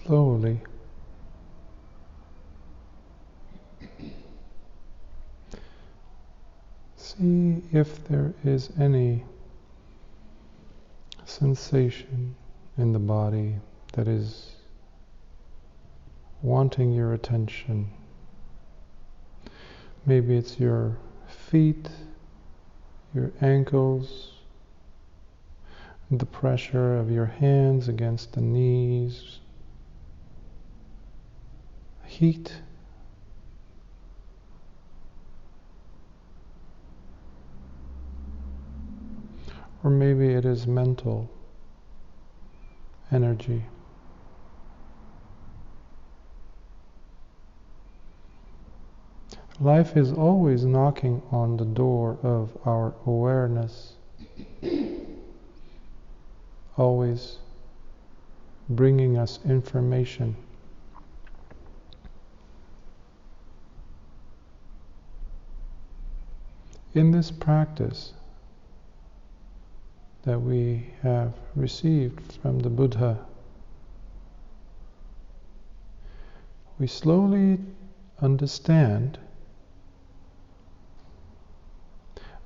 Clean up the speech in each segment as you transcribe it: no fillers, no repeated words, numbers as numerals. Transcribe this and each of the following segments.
slowly. See if there is any sensation in the body that is wanting your attention. Maybe it's your feet, your ankles, the pressure of your hands against the knees, heat. Or maybe it is mental energy. Life is always knocking on the door of our awareness, always bringing us information. In this practice that we have received from the Buddha, we slowly understand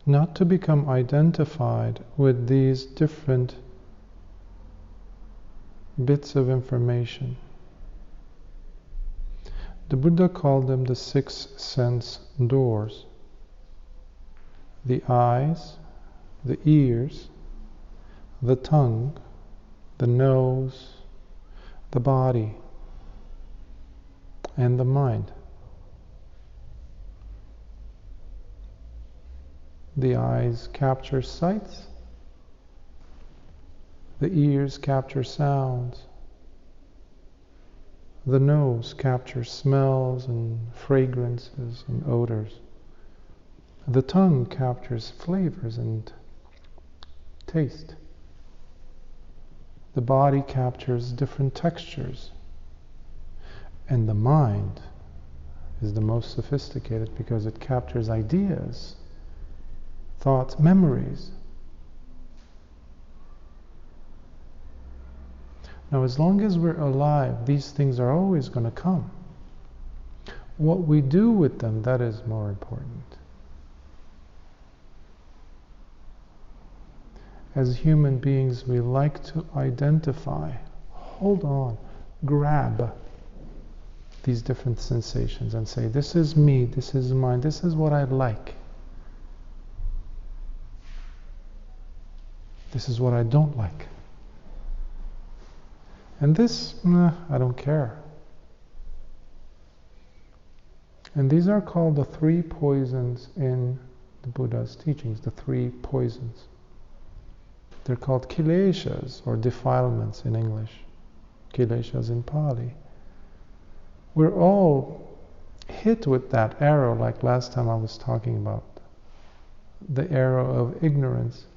not to become identified with these different bits of information. The Buddha called them the 6 sense doors: the eyes, the ears, the tongue, the nose, the body, and the mind. The eyes capture sights, the ears capture sounds, the nose captures smells and fragrances and odors, the tongue captures flavors and taste, the body captures different textures, and the mind is the most sophisticated because it captures ideas, thoughts, memories. Now, as long as we're alive, these things are always going to come. What we do with them, that is more important. As human beings, we like to identify, hold on, grab these different sensations and say, this is me, this is mine, this is what I like. This is what I don't like. And this, I don't care. And these are called the 3 poisons in the Buddha's teachings, the 3 poisons. They're called Kilesas, or defilements in English. Kilesas in Pali. We're all hit with that arrow, like last time I was talking about. The arrow of ignorance.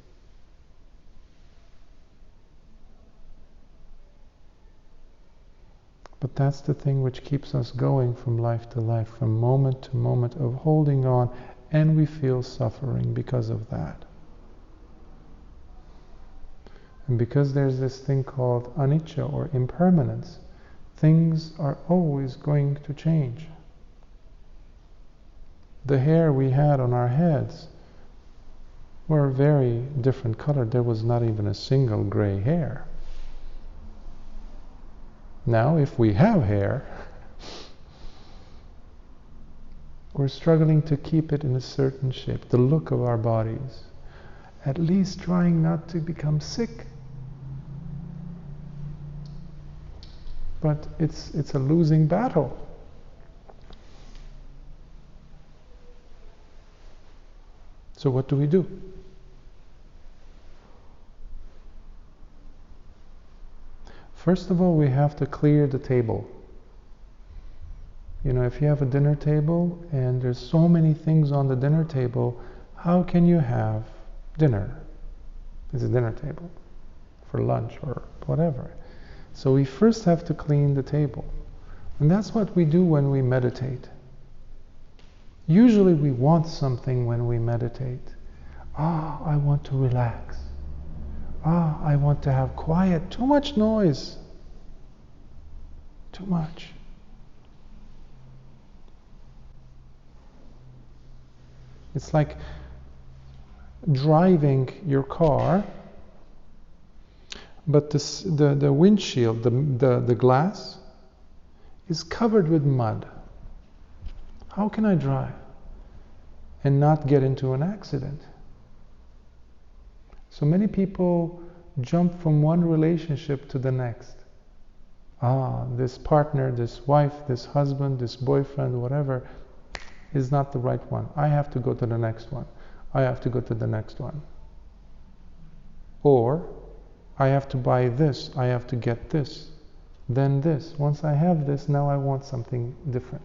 But that's the thing which keeps us going from life to life, from moment to moment of holding on, and we feel suffering because of that. And because there's this thing called anicca, or impermanence, things are always going to change. The hair we had on our heads were very different color. There was not even a single gray hair. Now, if we have hair, we're struggling to keep it in a certain shape, the look of our bodies, at least trying not to become sick. But it's a losing battle. So what do we do? First of all, we have to clear the table. You know, if you have a dinner table and there's so many things on the dinner table, how can you have dinner? It's a dinner table for lunch or whatever. So we first have to clean the table. And that's what we do when we meditate. Usually we want something when we meditate. I want to relax. I want to have quiet, too much noise. Too much. It's like driving your car, but the windshield, the glass, is covered with mud. How can I drive and not get into an accident? So many people jump from one relationship to the next. This partner, this wife, this husband, this boyfriend, whatever, is not the right one. I have to go to the next one. I have to go to the next one. Or, I have to buy this, I have to get this, then this. Once I have this, now I want something different.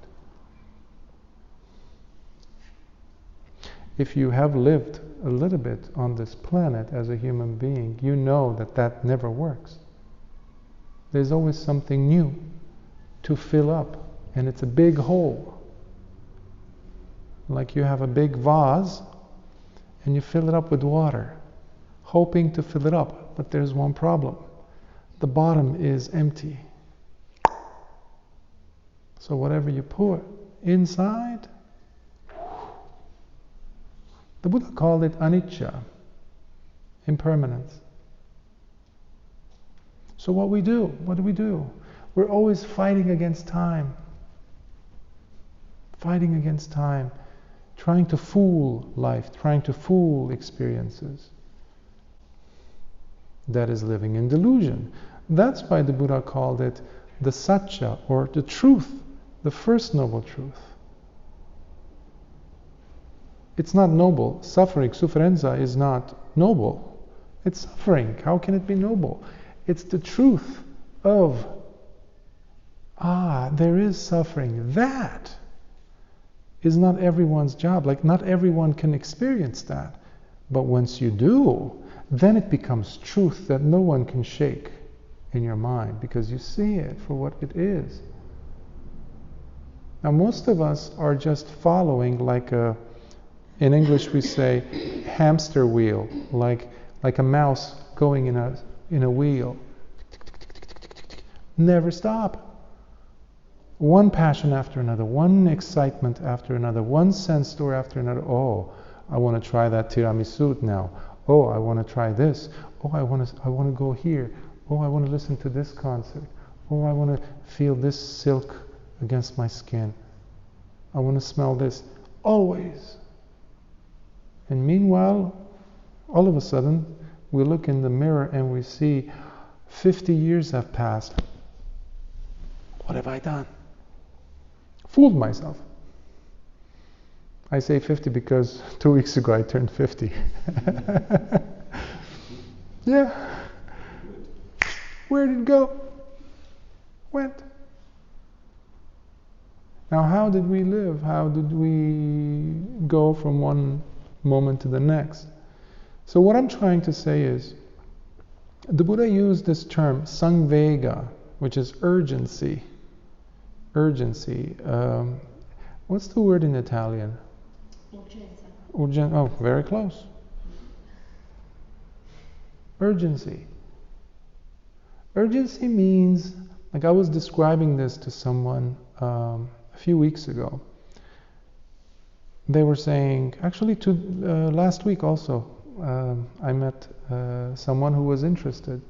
If you have lived a little bit on this planet as a human being, you know that that never works. There's always something new to fill up, and it's a big hole. Like you have a big vase, and you fill it up with water, hoping to fill it up, but there's one problem. The bottom is empty. So whatever you put inside, the Buddha called it anicca, impermanence. So what do we do? We're always fighting against time. Fighting against time. Trying to fool life, trying to fool experiences. That is living in delusion. That's why the Buddha called it the satya, or the truth, the first noble truth. It's not noble. Suffering, sufferenza, is not noble. It's suffering. How can it be noble? It's the truth of, there is suffering. That is not everyone's job. Like, not everyone can experience that. But once you do, then it becomes truth that no one can shake in your mind, because you see it for what it is. Now, most of us are just following like in English we say, hamster wheel, like a mouse going in a wheel. Never stop. One passion after another, one excitement after another, one sense store after another. Oh, I want to try that tiramisu now. Oh, I want to try this. Oh, I want to go here. Oh, I want to listen to this concert. Oh, I want to feel this silk against my skin. I want to smell this. Always. And meanwhile, all of a sudden, we look in the mirror and we see 50 years have passed. What have I done? Fooled myself. I say 50 because 2 weeks ago I turned 50. Yeah. Where did it go? Went. Now, how did we live? How did we go from one moment to the next? So what I'm trying to say is, the Buddha used this term, samvega, which is urgency. Urgency. What's the word in Italian? Urgenza. Oh, very close. Urgency. Urgency means, like I was describing this to someone a few weeks ago. They were saying, actually last week also, I met someone who was interested.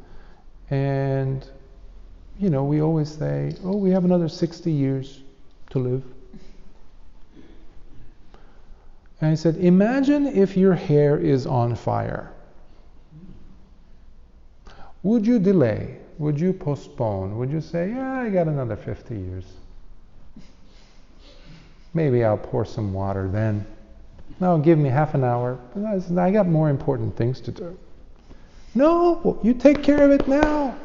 And, we always say, oh, we have another 60 years to live. And I said, imagine if your hair is on fire. Would you delay? Would you postpone? Would you say, yeah, I got another 50 years. Maybe I'll pour some water then. No, give me half an hour. I got more important things to do. No, you take care of it now.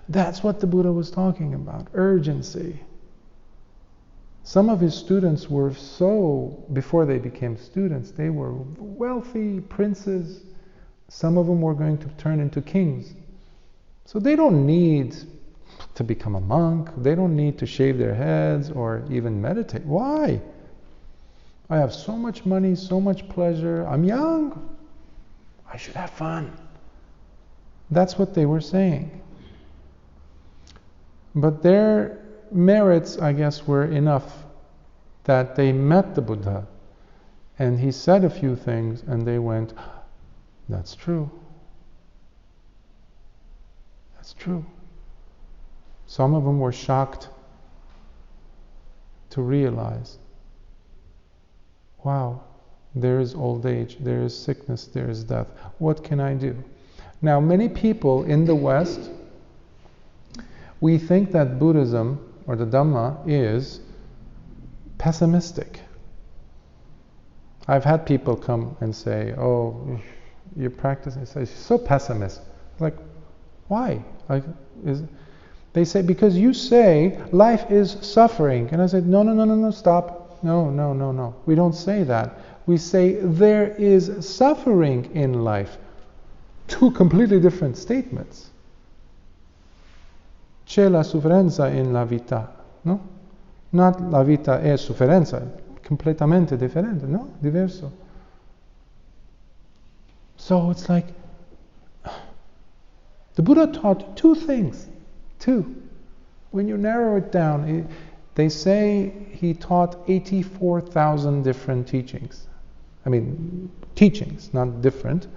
That's what the Buddha was talking about, urgency. Some of his students were before they became students, they were wealthy princes. Some of them were going to turn into kings. So they don't need to become a monk. They don't need to shave their heads or even meditate. Why? I have so much money, so much pleasure. I'm young. I should have fun. That's what they were saying. But their merits, I guess, were enough that they met the Buddha and he said a few things and they went, that's true. That's true. Some of them were shocked to realize, wow, there is old age, there is sickness, there is death. What can I do? Now, many people in the West, we think that Buddhism or the Dhamma is pessimistic. I've had people come and say, oh, you practice, and say, so pessimist. Like, why? They say, because you say life is suffering. And I said, no, stop. No. We don't say that. We say there is suffering in life. Two completely different statements. C'è la sofferenza in la vita, no? Not la vita è sofferenza, completamente differente, no? Diverso. So it's like, the Buddha taught two things. Two. When you narrow it down, they say he taught 84,000 different teachings. I mean, teachings, not different.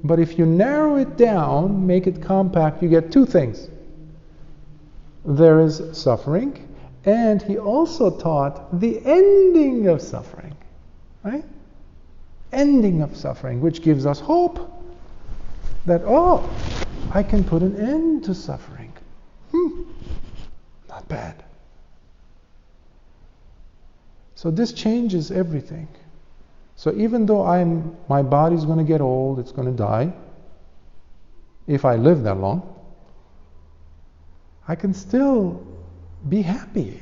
But if you narrow it down, make it compact, you get two things. There is suffering, and he also taught the ending of suffering. Right? Ending of suffering, which gives us hope that, oh, I can put an end to suffering. Not bad. So this changes everything. So even though my body's going to get old, it's going to die, if I live that long, I can still be happy.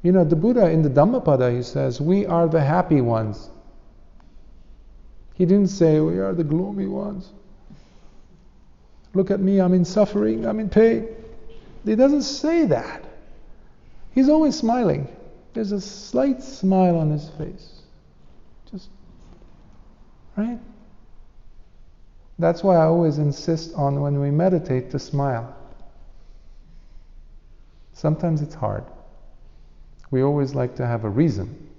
You know, the Buddha in the Dhammapada, he says, we are the happy ones. He didn't say, we are the gloomy ones. Look at me, I'm in suffering, I'm in pain. He doesn't say that. He's always smiling. There's a slight smile on his face. Just, right? That's why I always insist on, when we meditate, to smile. Sometimes it's hard. We always like to have a reason.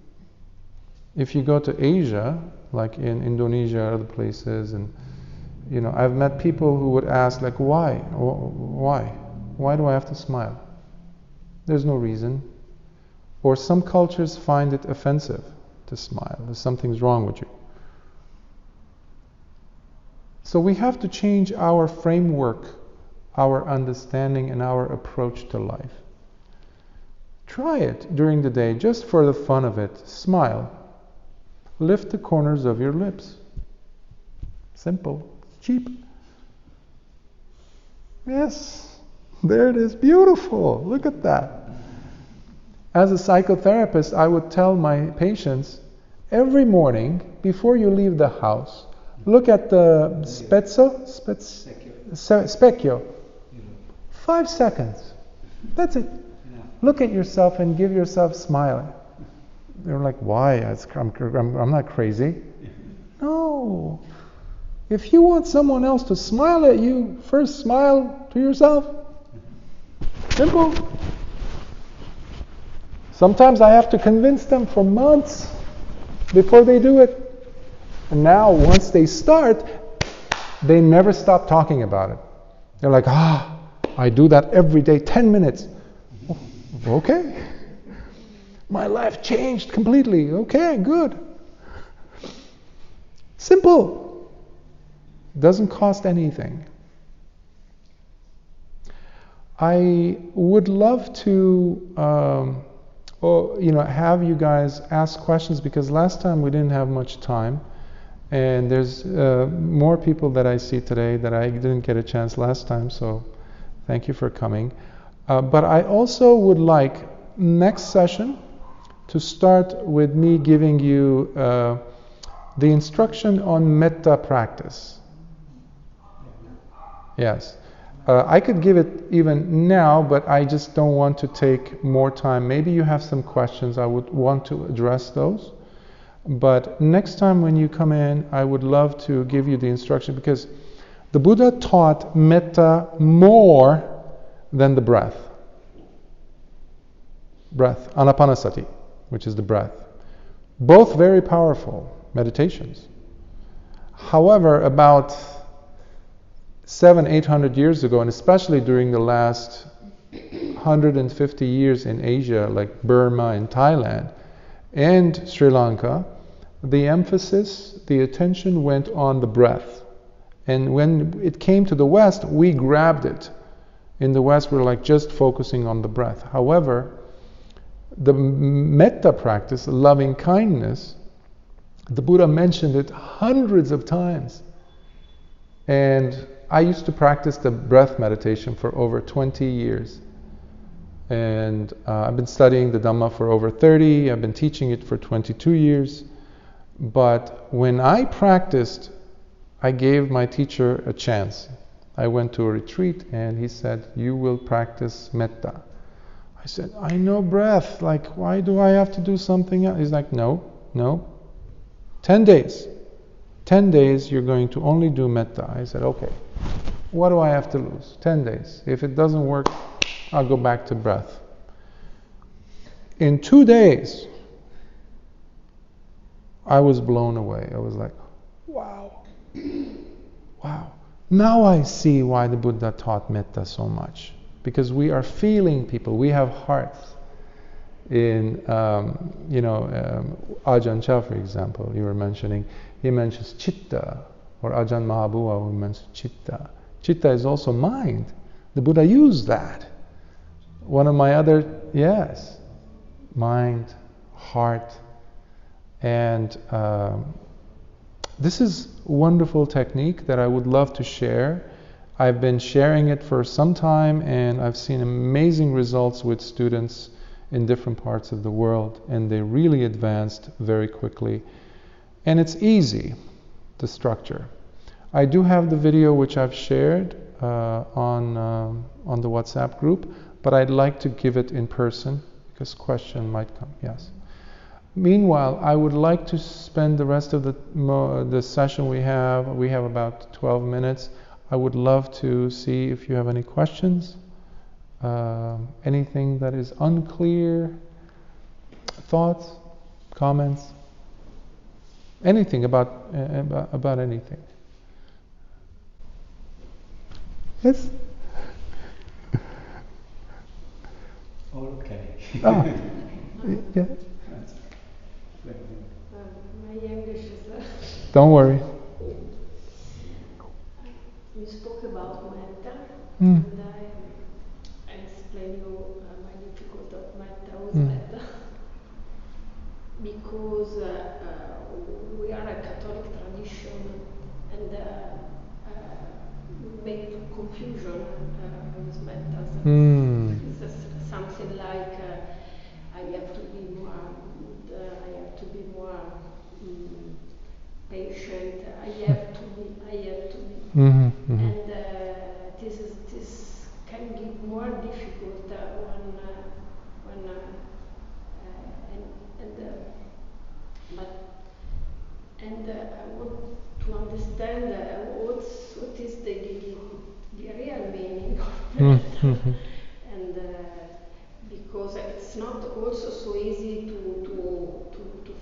If you go to Asia, like in Indonesia or other places, and you know, I've met people who would ask, like, why? Why do I have to smile? There's no reason. Or some cultures find it offensive to smile. There's something's wrong with you. So we have to change our framework, our understanding, and our approach to life. Try it during the day, just for the fun of it. Smile. Lift the corners of your lips. Simple. Cheap. Yes. There it is. Beautiful. Look at that. As a psychotherapist, I would tell my patients, every morning, before you leave the house, look at the specchio. 5 seconds. That's it. Look at yourself and give yourself smiling. They're like, why? I'm not crazy. No. If you want someone else to smile at you, first smile to yourself. Simple. Sometimes I have to convince them for months before they do it. And now, once they start, they never stop talking about it. They're like, I do that every day, 10 minutes. Okay. My life changed completely. Okay, good. Simple. Doesn't cost anything. I would love to have you guys ask questions, because last time we didn't have much time, and there's more people that I see today that I didn't get a chance last time, so thank you for coming. But I also would like next session to start with me giving you the instruction on metta practice. Yes. I could give it even now, but I just don't want to take more time. Maybe you have some questions. I would want to address those. But next time when you come in, I would love to give you the instruction, because The Buddha taught metta more than the breath. Breath, anapanasati, which is the breath. Both very powerful meditations. However, about 700-800 years ago, and especially during the last 150 years in Asia, like Burma and Thailand and Sri Lanka, the emphasis, the attention went on the breath. And when it came to the West, we grabbed it. In the West, we're like just focusing on the breath. However, the metta practice, loving kindness, the Buddha mentioned it hundreds of times. And I used to practice the breath meditation for over 20 years. And I've been studying the Dhamma for over 30. I've been teaching it for 22 years. But when I practiced, I gave my teacher a chance. I went to a retreat and he said, "You will practice metta." I said, "I know breath, like why do I have to do something else?" He's like, no. 10 days. 10 days you're going to only do metta. I said, okay, what do I have to lose? 10 days. If it doesn't work, I'll go back to breath. In 2 days, I was blown away. I was like, wow. Now I see why the Buddha taught metta so much. Because we are feeling people, we have hearts. In, Ajahn Chah, for example, you were mentioning, he mentions chitta, or Ajahn Mahabua who mentions chitta. Chitta is also mind. The Buddha used that. One of my other, yes, mind, heart, and this is a wonderful technique that I would love to share. I've been sharing it for some time and I've seen amazing results with students in different parts of the world, and they really advanced very quickly. And it's easy, the structure. I do have the video which I've shared on the WhatsApp group, but I'd like to give it in person because question might come. Yes. Meanwhile, I would like to spend the rest of the session we have about 12 minutes. I would love to see if you have any questions, anything that is unclear, thoughts, comments, anything about anything. Yes? All okay. Yeah. My English is... Don't worry. You spoke about metta, Mm. and I explained you my difficulty of metta with Mm. metta, because we are a Catholic tradition, and we make confusion with metta. Mm. It's something like I have to be more good, I have to be more patient, I have to be. Mm-hmm, mm-hmm. And this can give more difficult and I want to understand what is the real meaning of metta, Mm-hmm. and because it's not also so easy to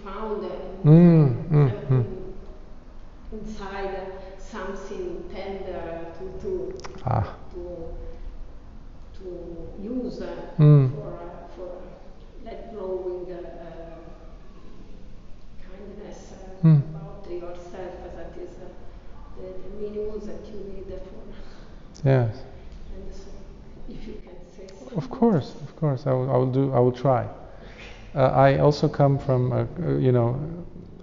found Mm-hmm. inside something tender to use for let growing kindness about yourself. That is the minimum that you need for. Yes. And so, if you can say so. Of course. I will try. I also come from,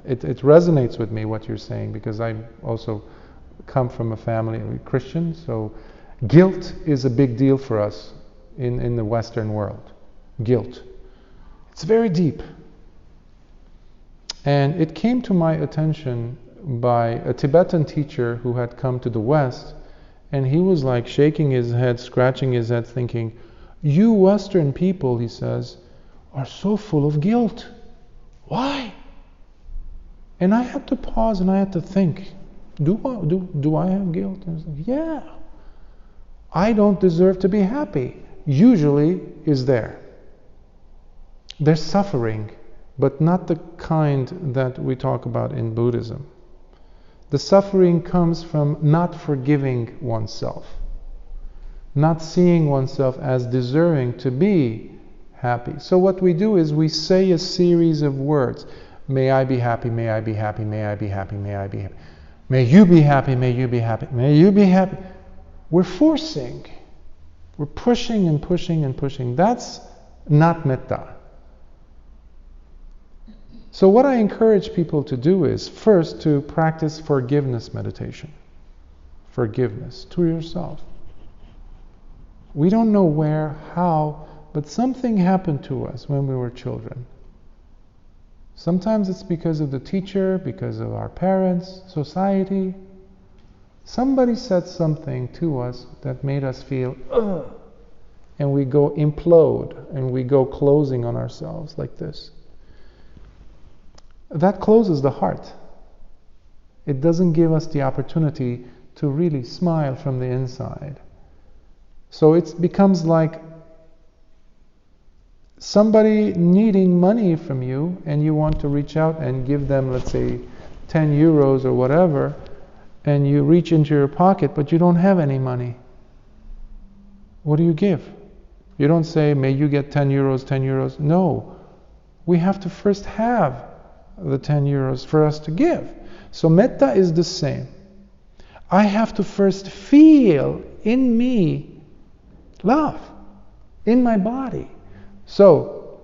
it resonates with me what you're saying, because I also come from a family Christian, so guilt is a big deal for us in the Western world. Guilt. It's very deep. And it came to my attention by a Tibetan teacher who had come to the West, and he was like shaking his head, scratching his head, thinking, "You Western people," he says, "are so full of guilt. Why?" And I had to pause and I had to think. Do I have guilt? And it's like, yeah. I don't deserve to be happy. Usually is there. There's suffering, but not the kind that we talk about in Buddhism. The suffering comes from not forgiving oneself, not seeing oneself as deserving to be happy. So what we do is we say a series of words. May I be happy, may I be happy, may I be happy, may I be happy. May you be happy, may you be happy, may you be happy. We're forcing. We're pushing and pushing and pushing. That's not metta. So what I encourage people to do is first to practice forgiveness meditation. Forgiveness to yourself. We don't know where, how, but something happened to us when we were children. Sometimes it's because of the teacher, because of our parents, society. Somebody said something to us that made us feel, ugh, and we go implode, and we go closing on ourselves like this. That closes the heart. It doesn't give us the opportunity to really smile from the inside. So it becomes like somebody needing money from you, and you want to reach out and give them, let's say, 10 euros or whatever, and you reach into your pocket, but you don't have any money. What do you give? You don't say, may you get 10 euros, 10 euros. No. We have to first have the 10 euros for us to give. So metta is the same. I have to first feel in me love, in my body. So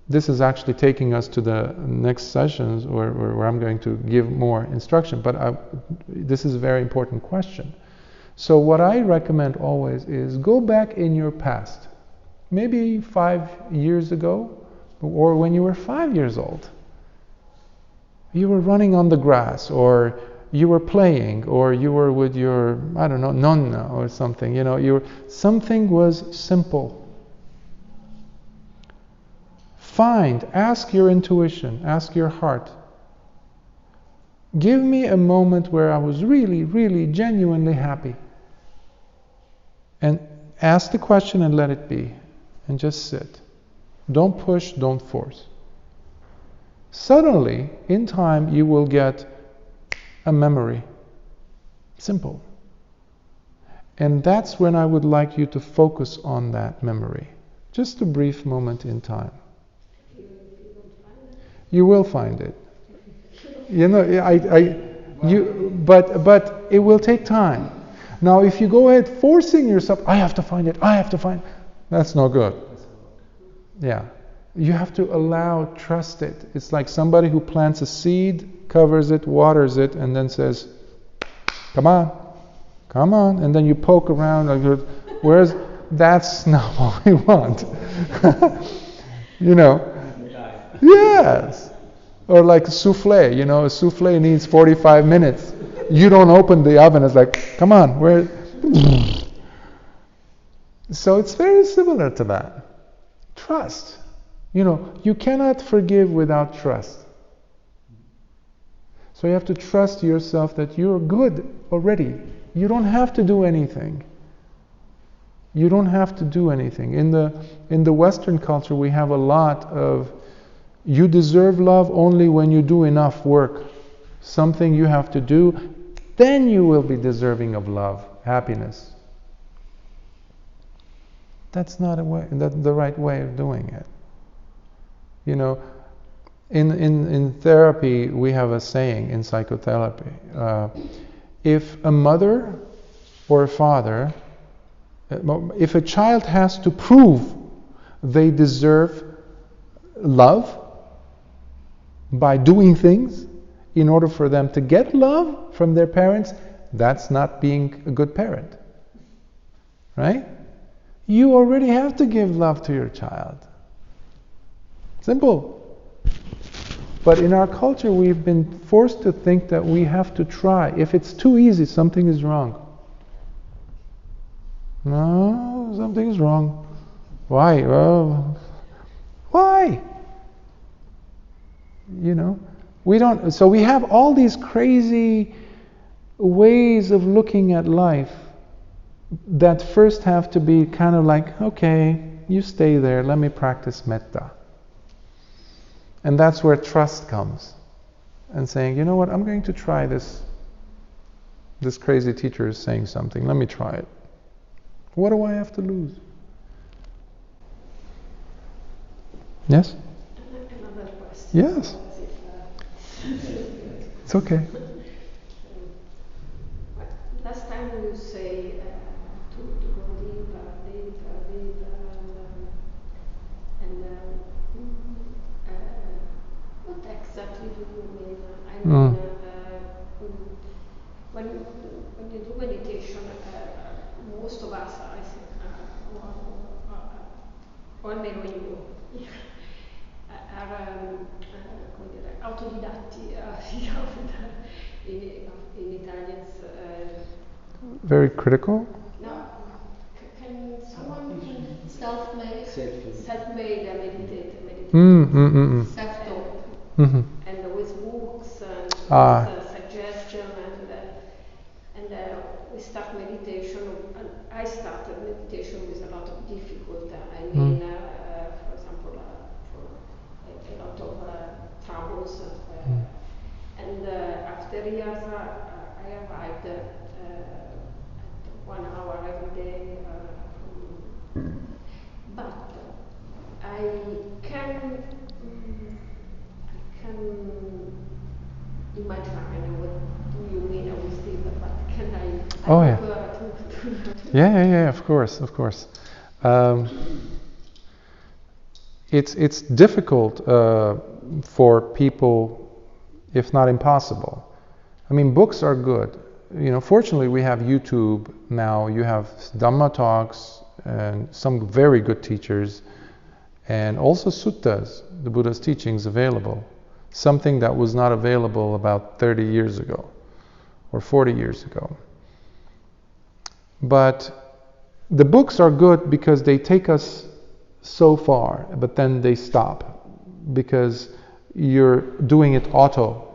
this is actually taking us to the next sessions where I'm going to give more instruction, but this is a very important question. So what I recommend always is go back in your past, maybe 5 years ago, or when you were 5 years old. You were running on the grass, or you were playing, or you were with your, I don't know, nonna or something, something was simple. Ask your intuition, ask your heart. Give me a moment where I was really, really, genuinely happy. And ask the question and let it be. And just sit. Don't push, don't force. Suddenly, in time, you will get a memory. Simple. And that's when I would like you to focus on that memory. Just a brief moment in time. You will find it. But it will take time. Now, if you go ahead forcing yourself, I have to find it, that's no good. Yeah. You have to trust it. It's like somebody who plants a seed, covers it, waters it, and then says, come on, and then you poke around, that's not what we want. Yes. Or like a souffle, a souffle needs 45 minutes. You don't open the oven, it's like, come on, where? So it's very similar to that. Trust. You cannot forgive without trust. So you have to trust yourself that you're good already. You don't have to do anything. You don't have to do anything. In the Western culture, we have a lot of, you deserve love only when you do enough work. Something you have to do, then you will be deserving of love, happiness. That's not the right way of doing it. In therapy, we have a saying in psychotherapy. If a mother or a father, if a child has to prove they deserve love by doing things in order for them to get love from their parents, that's not being a good parent. Right? You already have to give love to your child. Simple. But in our culture, we've been forced to think that we have to try. If it's too easy, something is wrong. No, something is wrong. Why? Well, why? We don't. So we have all these crazy ways of looking at life that first have to be kind of like, okay, you stay there, let me practice metta. And that's where trust comes. And saying, you know what, I'm going to try this. This crazy teacher is saying something, let me try it. What do I have to lose? Yes? Another question. Yes. It's okay. Last time you say to go deeper, and what exactly do you mean? I mean, when you do meditation, most of us, I think, o almeno io, are come dire, autodidatti, in Italian. Very critical? No, can someone Self-made. self-made meditate, self-taught, and with books and with suggestion and we start meditation. I started meditation with a lot of difficulty. I mean, for example, for a lot of troubles, and after years, I arrived at 1 hour every day. But I can imagine. I know what do you mean with it, but can I? Oh, yeah. Yeah, of course. It's difficult for people, if not impossible. I mean, books are good. You know, fortunately, we have YouTube now. You have Dhamma talks and some very good teachers, and also suttas, the Buddha's teachings, available. Something that was not available about 30 years ago or 40 years ago. But the books are good because they take us so far, but then they stop because you're doing it auto,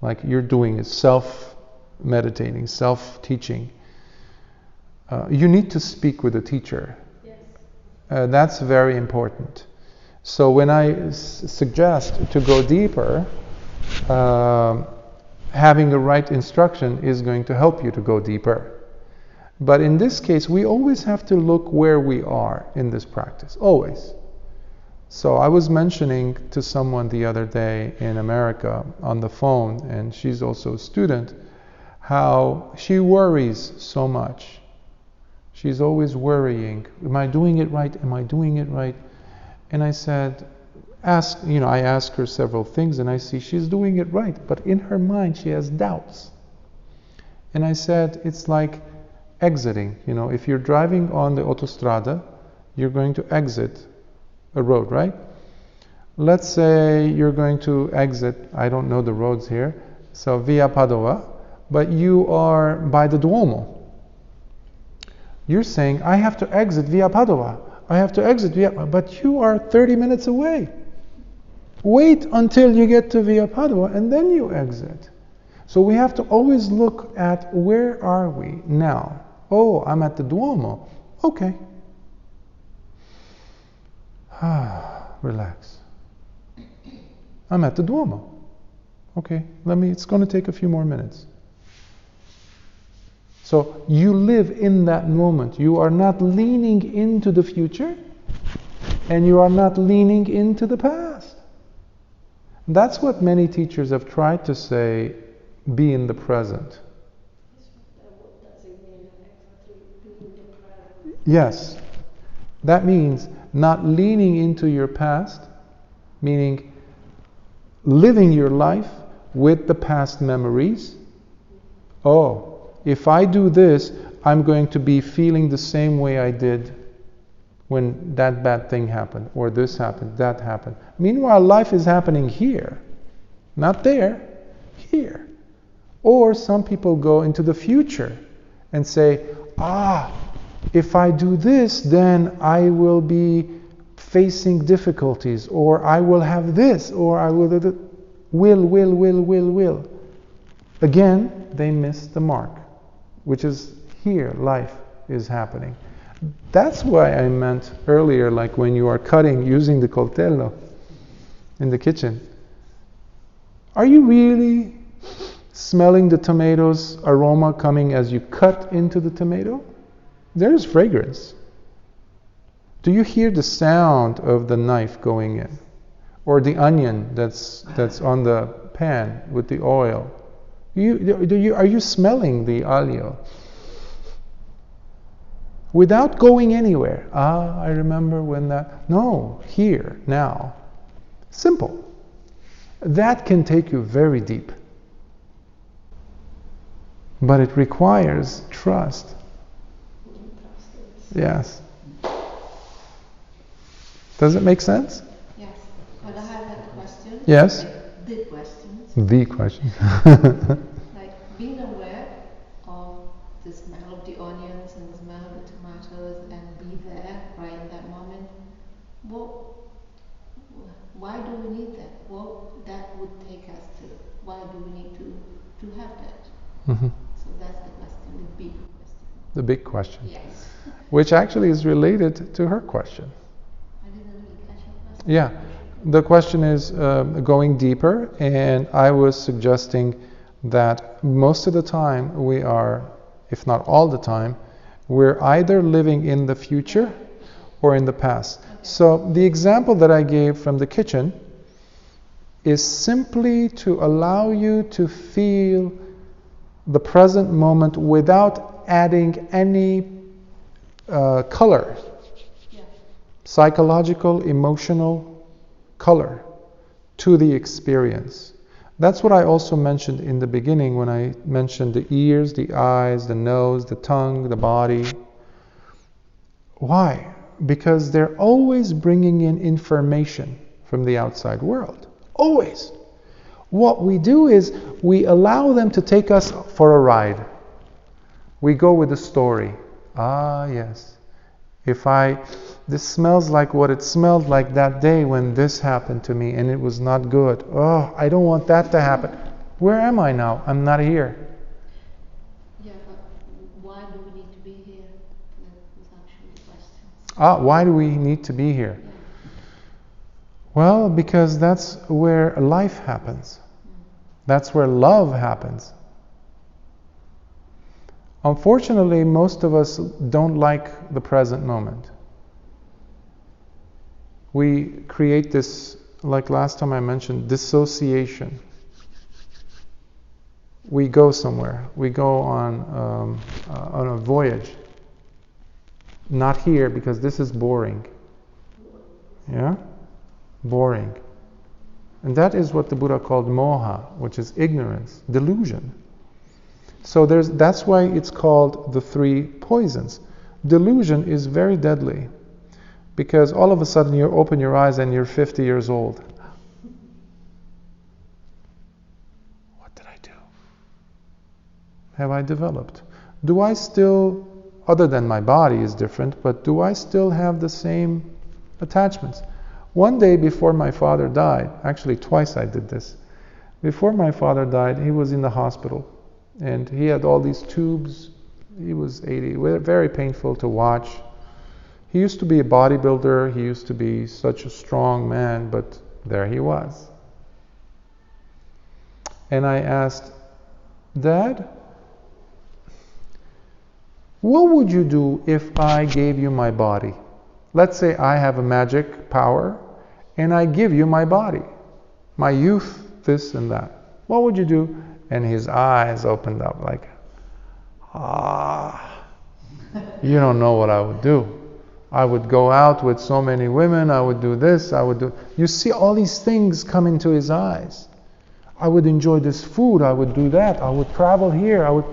like you're doing it self-meditating, self-teaching. You need to speak with a teacher. Yes. That's very important. So when I suggest to go deeper, having the right instruction is going to help you to go deeper. But in this case, we always have to look where we are in this practice, always. So I was mentioning to someone the other day in America on the phone, and she's also a student, how she worries so much. She's always worrying, am I doing it right? Am I doing it right? And I said, I asked her several things, and I see she's doing it right, but in her mind she has doubts. And I said, it's like exiting. If you're driving on the autostrada, you're going to exit a road, right? Let's say you're going to exit, I don't know the roads here, so via Padova, but you are by the Duomo. You're saying, I have to exit via Padova. I have to exit via, but you are 30 minutes away. Wait until you get to via Padova and then you exit. So we have to always look at where are we now. Oh, I'm at the Duomo. Okay. Relax. I'm at the Duomo. Okay, it's going to take a few more minutes. So you live in that moment. You are not leaning into the future, and you are not leaning into the past. That's what many teachers have tried to say, be in the present. Yes, that means not leaning into your past, meaning living your life with the past memories. Oh, if I do this, I'm going to be feeling the same way I did when that bad thing happened, or this happened, that happened. Meanwhile, life is happening here, not there, here. Or some people go into the future and say, if I do this, then I will be facing difficulties, or I will have this, or I will. again, they miss the mark, which is here, life is happening. That's why I meant earlier, like when you are cutting using the coltello in the kitchen. Are you really smelling the tomatoes aroma coming as you cut into the tomato? There's fragrance. Do you hear the sound of the knife going in? Or the onion that's on the pan with the oil? Are you smelling the aglio? Without going anywhere. I remember when that... No, here, now. Simple. That can take you very deep. But it requires trust. Yes. Does it make sense? Yes. But I have a question. Yes. The questions. The question. Like being aware of the smell of the onions and the smell of the tomatoes and be there right in that moment. Why do we need that? What that would take us to? Why do we need to have that? Mm-hmm. So that's the question, the big question. The big question. Yes. Which actually is related to her question. I didn't really catch your question. Yeah. The question is going deeper, and I was suggesting that most of the time we are, if not all the time, we're either living in the future or in the past. Okay. So the example that I gave from the kitchen is simply to allow you to feel the present moment without adding any color, psychological, emotional color to the experience. That's what I also mentioned in the beginning when I mentioned the ears, the eyes, the nose, the tongue, the body. Why? Because they're always bringing in information from the outside world. Always. What we do is we allow them to take us for a ride. We go with the story. Yes. This smells like what it smelled like that day when this happened to me and it was not good. I don't want that to happen. Where am I now? I'm not here. Yeah, but why do we need to be here? That was actually the question. Why do we need to be here? Yeah. Well, because that's where life happens. That's where love happens. Unfortunately, most of us don't like the present moment. We create this, like last time I mentioned, dissociation. We go somewhere. We go on a voyage. Not here, because this is boring. Yeah? Boring. And that is what the Buddha called moha, which is ignorance, delusion. So that's why it's called the three poisons. Delusion is very deadly, because all of a sudden you open your eyes and you're 50 years old. What did I do? Have I developed? Do I still, other than my body is different, but do I still have the same attachments? One day before my father died, actually twice I did this. Before my father died, he was in the hospital. And he had all these tubes. He was 80. Very painful to watch. He used to be a bodybuilder. He used to be such a strong man, but there he was. And I asked, Dad, what would you do if I gave you my body? Let's say I have a magic power, and I give you my body, my youth, this and that. What would you do? And his eyes opened up like, you don't know what I would do. I would go out with so many women, I would do this, I would do... You see all these things come into his eyes. I would enjoy this food, I would do that, I would travel here, I would...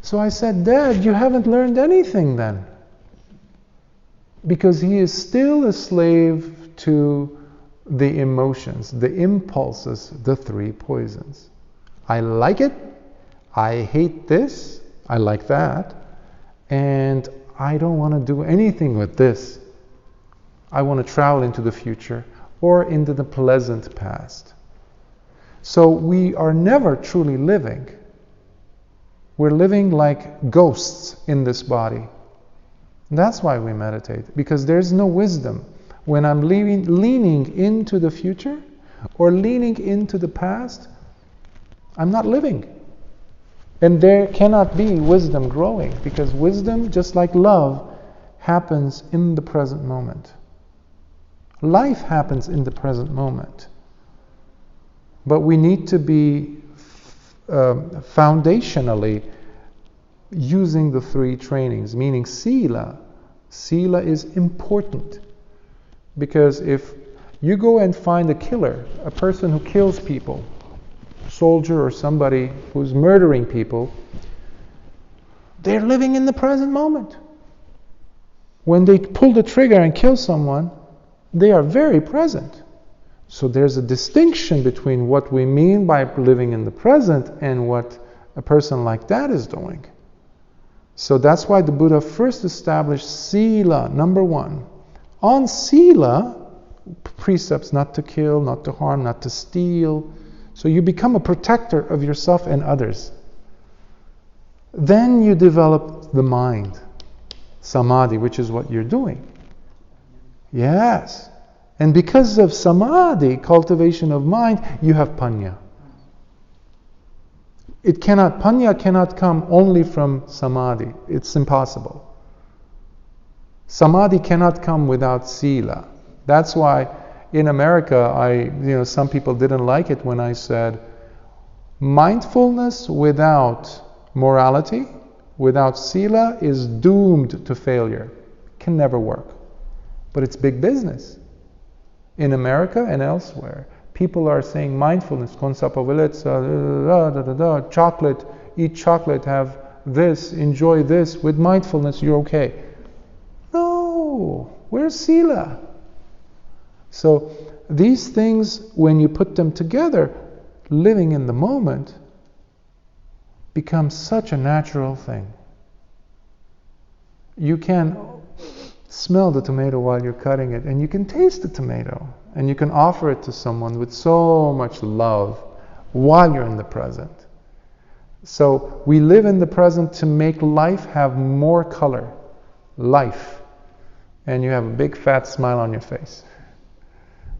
So I said, Dad, you haven't learned anything then. Because he is still a slave to the emotions, the impulses, the three poisons. I like it, I hate this, I like that, and I don't want to do anything with this. I want to travel into the future or into the pleasant past. So we are never truly living. We're living like ghosts in this body. And that's why we meditate, because there's no wisdom. When I'm leaning into the future or leaning into the past, I'm not living. And there cannot be wisdom growing, because wisdom, just like love, happens in the present moment. Life happens in the present moment. But we need to be foundationally using the three trainings, meaning sila. Sila is important, because if you go and find a killer, a person who kills people, soldier or somebody who's murdering people, they're living in the present moment. When they pull the trigger and kill someone, they are very present. So there's a distinction between what we mean by living in the present and what a person like that is doing. So that's why the Buddha first established sila, number one. On sila, precepts not to kill, not to harm, not to steal. So you become a protector of yourself and others. Then you develop the mind, samadhi, which is what you're doing. Yes. And because of samadhi, cultivation of mind, you have panya. Panya cannot come only from samadhi. It's impossible. Samadhi cannot come without sila. That's why in America, some people didn't like it when I said, mindfulness without morality, without sila, is doomed to failure. It can never work. But it's big business. In America and elsewhere, people are saying mindfulness, chocolate, eat chocolate, have this, enjoy this. With mindfulness, you're okay. No, where's sila? So these things, when you put them together, living in the moment becomes such a natural thing. You can smell the tomato while you're cutting it, and you can taste the tomato, and you can offer it to someone with so much love while you're in the present. So we live in the present to make life have more color. Life. And you have a big fat smile on your face.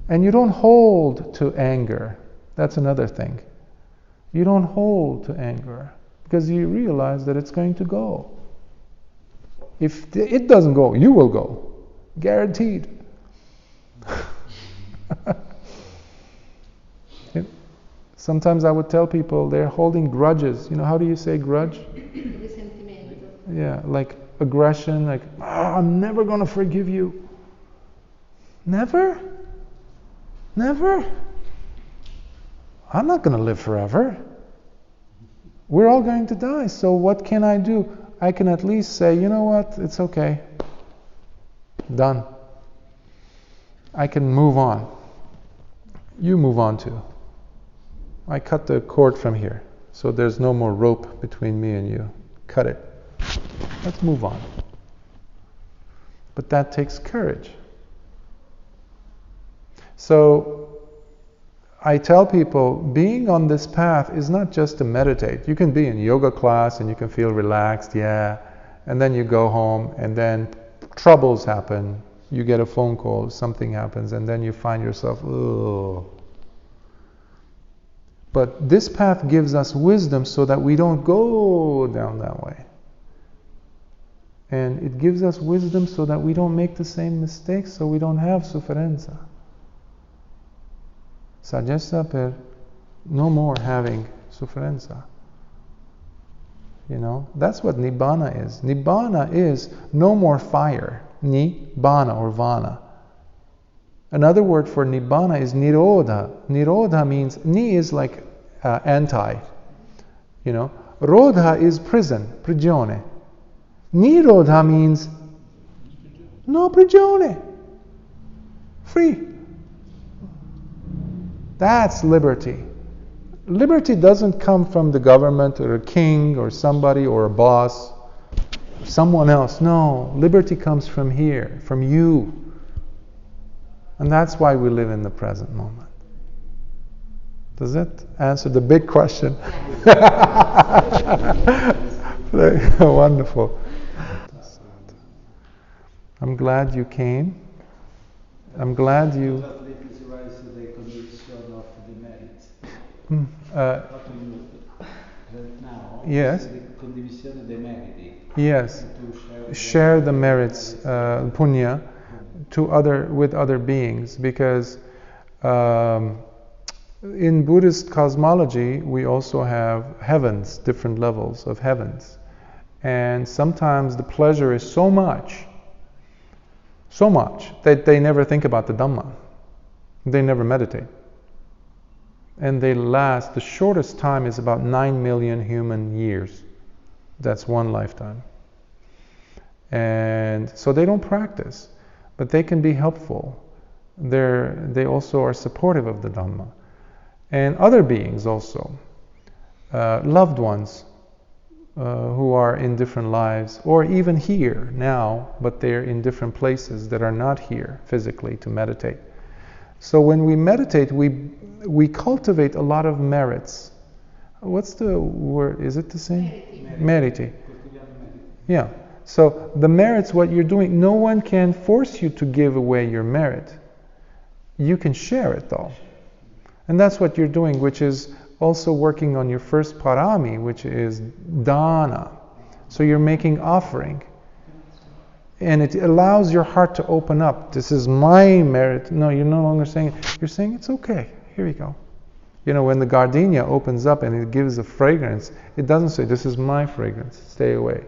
And you don't hold to anger. That's another thing. You don't hold to anger, because you realize that it's going to go. If it doesn't go, you will go. Guaranteed. Sometimes I would tell people they're holding grudges. How do you say grudge? Yeah, like aggression, like, I'm never going to forgive you. Never? Never? I'm not going to live forever. We're all going to die, so what can I do? I can at least say, you know what, it's okay. Done. I can move on. You move on too. I cut the cord from here, so there's no more rope between me and you. Cut it. Let's move on. But that takes courage. So I tell people, being on this path is not just to meditate. You can be in yoga class and you can feel relaxed, yeah, and then you go home and then troubles happen. You get a phone call, something happens, and then you find yourself, ugh. But this path gives us wisdom so that we don't go down that way. And it gives us wisdom so that we don't make the same mistakes, so we don't have sufferenza. Saggezza per no more having sufferenza. That's what Nibbana is. Nibbana is no more fire. Nibbana or Vana. Another word for Nibbana is Nirodha. Nirodha means, Ni is like anti. Rodha is prison, prigione. Nirodha means no prigione. Free. That's liberty. Liberty doesn't come from the government or a king or somebody or a boss, someone else. No, liberty comes from here, from you. And that's why we live in the present moment. Does that answer the big question? Wonderful. I'm glad you came. I'm glad you... the condition of the merit. What do you learn now? Yes. The condivisione dei meriti. Yes. To share the merits, punya, with other beings, because in Buddhist cosmology we also have heavens, different levels of heavens, and sometimes the pleasure is so much that they never think about the Dhamma. They never meditate, and they last. The shortest time is about 9 million human years. That's one lifetime. And so they don't practice, but they can be helpful. They also are supportive of the Dhamma. And other beings also, loved ones who are in different lives, or even here now, but they're in different places that are not here physically to meditate. So when we meditate, we cultivate a lot of merits. What's the word? Is it the same? Meriti. Yeah. So the merits, what you're doing, no one can force you to give away your merit. You can share it though. And that's what you're doing, which is also working on your first parami, which is dana. So you're making offering. And it allows your heart to open up. This is my merit. No, you're no longer saying it. You're saying it's okay. Here we go. You know, when the gardenia opens up and it gives a fragrance, it doesn't say, this is my fragrance, stay away.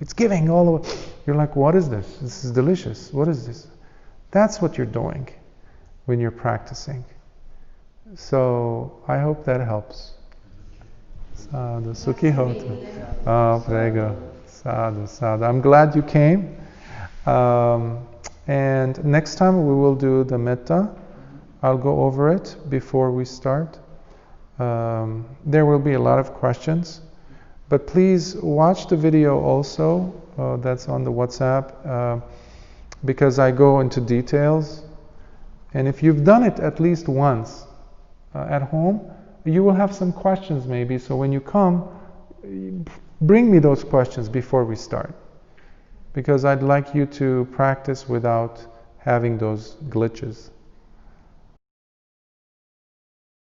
It's giving all the way. You're like, what is this? This is delicious. What is this? That's what you're doing when you're practicing. So I hope that helps. Sadhu, sukhi hotu. Oh, prego. Sadhu, sadhu. I'm glad you came. And next time we will do the metta. I'll go over it before we start. There will be a lot of questions. But please watch the video also, that's on the WhatsApp, because I go into details. And if you've done it at least once at home, you will have some questions maybe. So when you come, bring me those questions before we start. Because I'd like you to practice without having those glitches.